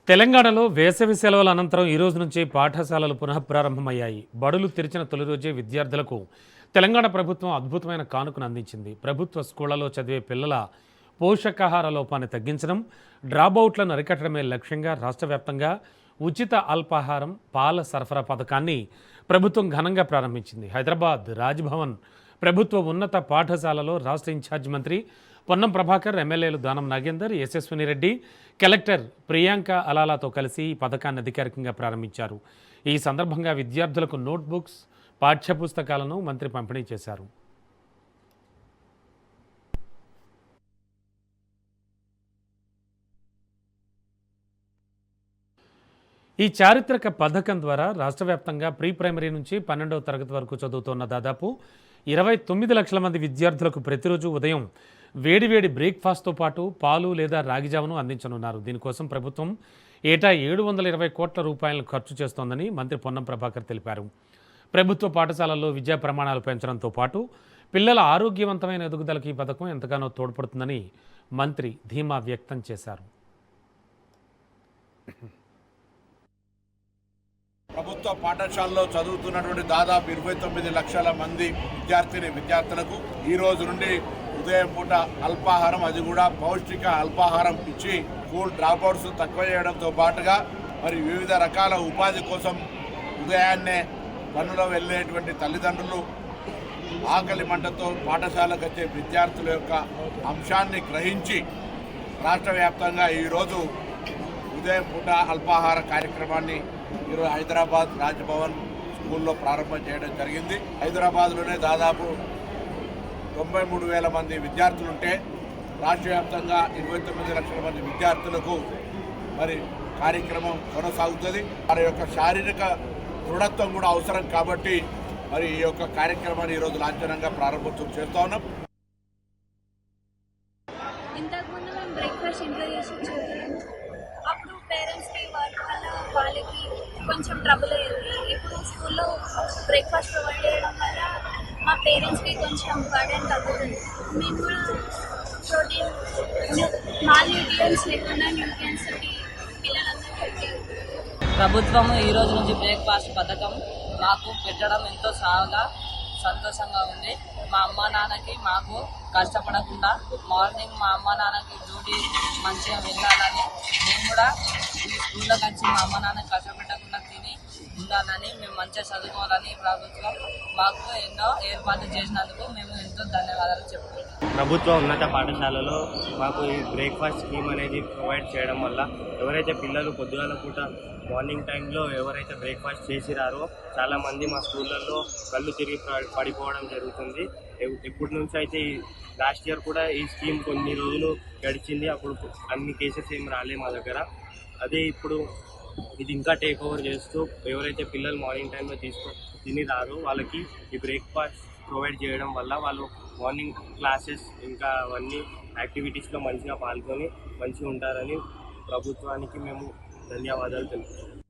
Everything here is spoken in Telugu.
తెలంగాణలో వేసవి సెలవుల అనంతరం ఈ రోజు నుంచి పాఠశాలలు పునఃప్రారంభమయ్యాయి. బడులు తెరిచిన తొలి రోజే విద్యార్థులకు తెలంగాణ ప్రభుత్వం అద్భుతమైన కానుకను అందించింది. ప్రభుత్వ స్కూళ్లలో చదివే పిల్లల పోషకాహార లోపాన్ని తగ్గించడం, డ్రాపౌట్లను అరికట్టడమే లక్ష్యంగా రాష్ట్ర వ్యాప్తంగా ఉచిత అల్పాహారం, పాల సరఫరా పథకాన్ని ప్రభుత్వం ఘనంగా ప్రారంభించింది. హైదరాబాద్ రాజ్భవన్ ప్రభుత్వ ఉన్నత పాఠశాలలో రాష్ట్ర ఇన్ఛార్జ్ మంత్రి పొన్నం ప్రభాకర్, ఎమ్మెల్యేలు దానం నాగేందర్, యశస్విని రెడ్డి, కలెక్టర్ ప్రియాంక అలాలాతో కలిసి ఈ పథకాన్ని అధికారికంగా ప్రారంభించారు. ఈ సందర్భంగా విద్యార్థులకు నోట్బుక్స్, పాఠ్యపుస్తకాలను మంత్రి పంపిణీ చేశారు. ఈ చారిత్రక పథకం ద్వారా రాష్ట్ర వ్యాప్తంగా ప్రీ ప్రైమరీ నుంచి 12వ తరగతి వరకు చదువుతున్న దాదాపు 29 లక్షల మంది విద్యార్థులకు ప్రతిరోజు ఉదయం వేడివేడి బ్రేక్ఫాస్ట్తో పాటు పాలు లేదా రాగిజావను అందించనున్నారు. దీనికోసం ప్రభుత్వం ఏటా 720 కోట్ల రూపాయలను ఖర్చు చేస్తోందని మంత్రి పొన్నం ప్రభాకర్ తెలిపారు. ప్రభుత్వ పాఠశాలల్లో విద్యా ప్రమాణాలు పెంచడంతో పాటు పిల్లల ఆరోగ్యవంతమైన ఎదుగుదలకు ఈ పథకం ఎంతగానో తోడ్పడుతుందని మంత్రి ధీమా వ్యక్తం చేశారు. ప్రభుత్వ పాఠశాలలో చదువుతున్నటువంటి దాదాపు 29 లక్షల మంది విద్యార్థులకు ఈ రోజు నుండి ఉదయం పూట అల్పాహారం, అది కూడా పౌష్టిక అల్పాహారం ఇచ్చి స్కూల్ డ్రాప్అవుట్స్ తక్కువ చేయడంతో పాటుగా మరి వివిధ రకాల ఉపాధి కోసం ఉదయాన్నే పనులు వెళ్ళేటువంటి తల్లిదండ్రులు ఆకలి మంటతో పాఠశాలకు వచ్చే విద్యార్థుల యొక్క అంశాన్ని గ్రహించి రాష్ట్ర వ్యాప్తంగా ఈరోజు ఉదయం పూట అల్పాహార కార్యక్రమాన్ని ఈరోజు హైదరాబాద్ రాజ్భవన్ స్కూల్లో ప్రారంభం చేయడం జరిగింది. హైదరాబాద్లోనే దాదాపు 93,000 మంది విద్యార్థులుంటే రాష్ట్ర వ్యాప్తంగా 29 లక్షల మంది విద్యార్థులకు మరి కార్యక్రమం కొనసాగుతుంది. వారి యొక్క శారీరక దృఢత్వం కూడా అవసరం కాబట్టి మరి ఈ యొక్క కార్యక్రమాన్ని ఈరోజు లాంఛనంగా ప్రారంభోత్సవం చేస్తూ ఉన్నాం. ఇంతకుముందు మేము బ్రేక్ఫాస్ట్ ఇంట్లో చేసి చదివాము. అప్పుడు పేరెంట్స్కి వాళ్ళకి కొంచెం ట్రబుల్ అయ్యేది. ఇప్పుడు స్కూల్లో బ్రేక్ఫాస్ట్ ప్రొవైడ్ చేయడం వల్ల మా పేరెంట్స్కి కొంచెం బర్డెన్ తగ్గుతుంది. మేము కూడా ప్రోటీన్ న్యూట్రియంట్స్ లేకుండా న్యూట్రియంట్స్ పిల్లలందరికీ ప్రభుత్వం ఈ రోజు నుంచి బ్రేక్ఫాస్ట్ పథకం మాకు పెట్టడం ఎంతో చాలా సంతోషంగా ఉంది. మా అమ్మ నాన్నకి మాకు కష్టపడకుండా మార్నింగ్ మా అమ్మ నాన్నకి డ్యూటీ మంచిగా వెళ్ళాలని, మేము కూడా ఈ స్కూల్లోకి వచ్చి మా అమ్మ నాన్నకి కష్టపెట్టకుండా తిని ఉండాలని, మేము మంచిగా చదువుకోవాలని ప్రభుత్వం మాకు ఎన్నో ఏర్పాట్లు చేసినందుకు మేము ఎంతో ధన్యవాదాలు చెప్పుకుంటాం. ప్రభుత్వ ఉన్నత పాఠశాలలో మాకు ఈ బ్రేక్ఫాస్ట్ స్కీమ్ అనేది ప్రొవైడ్ చేయడం వల్ల ఎవరైతే పిల్లలు పొద్దుగాల పూట మార్నింగ్ టైంలో ఎవరైతే బ్రేక్ఫాస్ట్ చేసిరారో చాలామంది మా స్కూళ్ళల్లో కళ్ళు తిరిగి పడిపోవడం జరుగుతుంది. ఎప్పటి నుంచి అయితే లాస్ట్ ఇయర్ కూడా ఈ స్కీమ్ కొన్ని రోజులు గడిచింది, అప్పుడు అన్ని కేసెస్ ఏం రాలే మా దగ్గర. అదే ఇప్పుడు ఇది ఇంకా టేక్ ఓవర్ చేస్తూ ఎవరైతే పిల్లలు మార్నింగ్ టైంలో తిని రారో వాళ్ళకి ఈ బ్రేక్ఫాస్ట్ ప్రొవైడ్ చేయడం వల్ల వాళ్ళు మార్నింగ్ క్లాసెస్ ఇంకా అవన్నీ యాక్టివిటీస్లో మంచిగా పాల్గొని మంచిగా ఉంటారని ప్రభుత్వానికి మేము ధన్యవాదాలు తెలుపుతున్నాం.